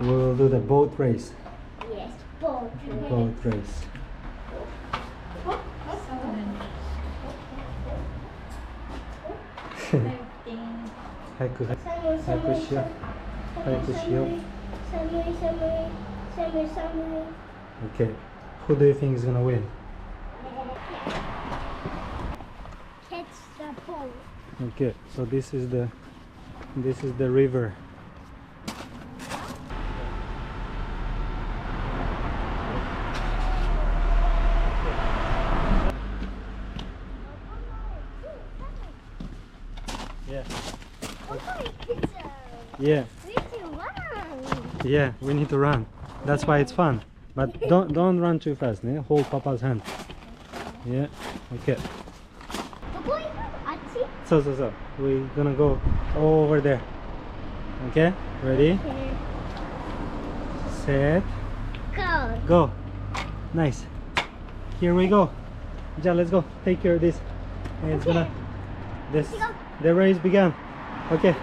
We'll do the boat race. Yes, boat race. Boat race. Haikuしよう。haikuしよう。Okay. Who do you think is gonna win? Catch the boat. Okay. So this is the river. Yeah. Yeah. Yeah, we need to run. That's why it's fun. But don't run too fast, né? Hold Papa's hand. Yeah. Okay. So. We're gonna go over there. Okay? Ready? Set. Go. Go. Nice. Here we go. Ja, let's go. Take care of this. And it's gonna. The race began. Okay.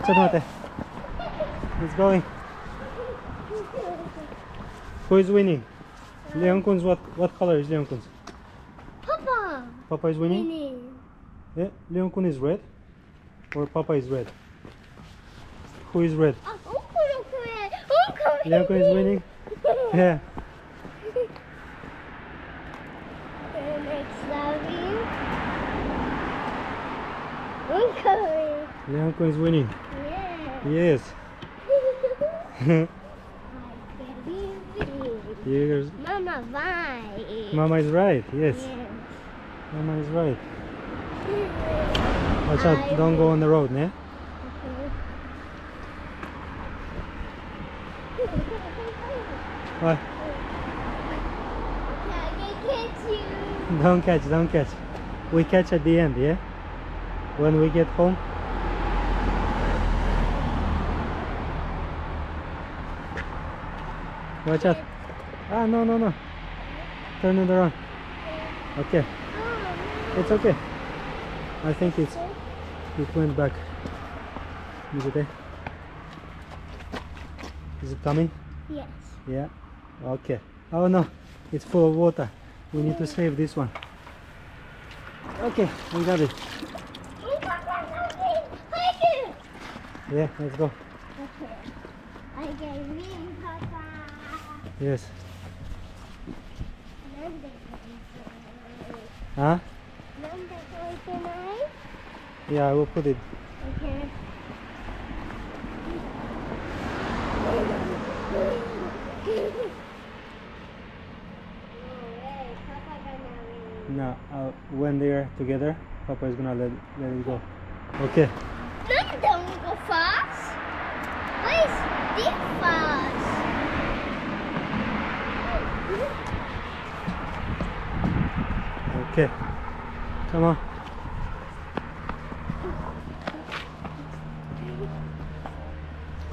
ちょっと待って. It's going. Who is winning? Leonkun's what color is Leonkun's? Papa. Papa is winning? Yeah, Leonkun is red. Or Papa is red? Who is red? Leonkun is winning? Yeah. Leonkun is winning. Yeah. Yes. Here's Mama, right. Mama is right. Yes. Yes. Mama is right. Watch out, don't go on the road, ne? What? Don't catch. We catch at the end, yeah? When we get home. Watch out. Ah, no. Turn it around. Okay. It's okay. I think it went back. Is it there? Is it coming? Yes. Yeah. Okay. Oh no, it's full of water. We need to save this one. Okay, we got it. Yeah, let's go. Okay. I get win, Papa. Yes. Huh? Yeah, I will put it. Okay. Now, when they're together, Papa is gonna let it go. Okay. Don't go fast. Why is this fast? Okay. Come on.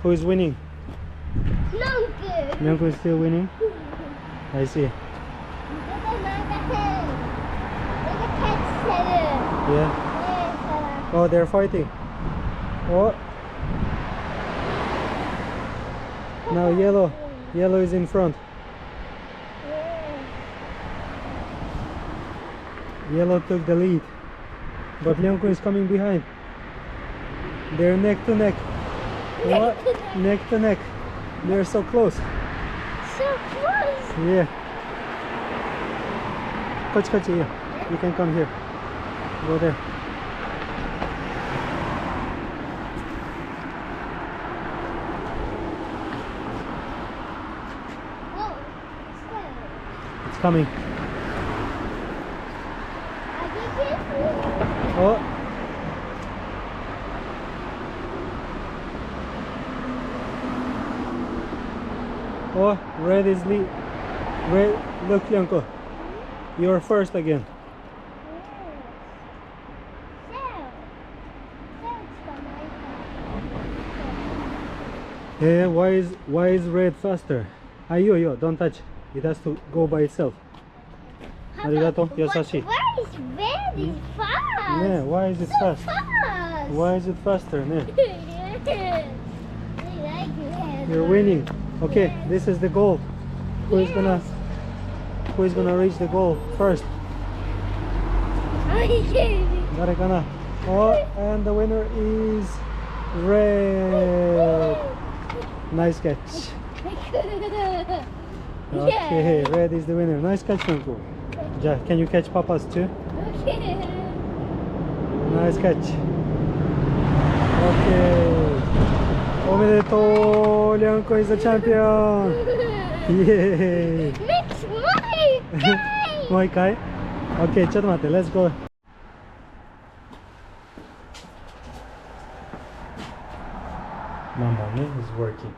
Who is winning? Longer. Nyonko is still winning? I see. Yeah. Oh, they're fighting. Oh. Now yellow. Yellow is in front. Yellow took the lead. But Leonko is coming behind. They're neck to neck. What? Neck to neck. They're so close. So close. Yeah. Kochi, here. You can come here. Go there. Whoa. It's coming. Oh. Oh, red is lead. Red, look, Leonko. You're first again. Yeah, why is red faster? Yo, don't touch. It has to go by itself. Arigato, yasashi. Why is red is fast? Yeah, why is it So fast? fast. fast. Why is it faster? No. Yes. I like it. You're winning. Okay, Yes. this is the goal. Who is gonna reach the goal first?誰かな? Oh, and the winner is red. Nice catch. Okay, red is the winner. Nice catch, Franco. Ja, can you catch Papa's too? Okay. Nice catch. Okay. おめでとう、リャンコ is the champion. Yay. Next one. もう一回 OK ちょっと待って Let's go Mama is working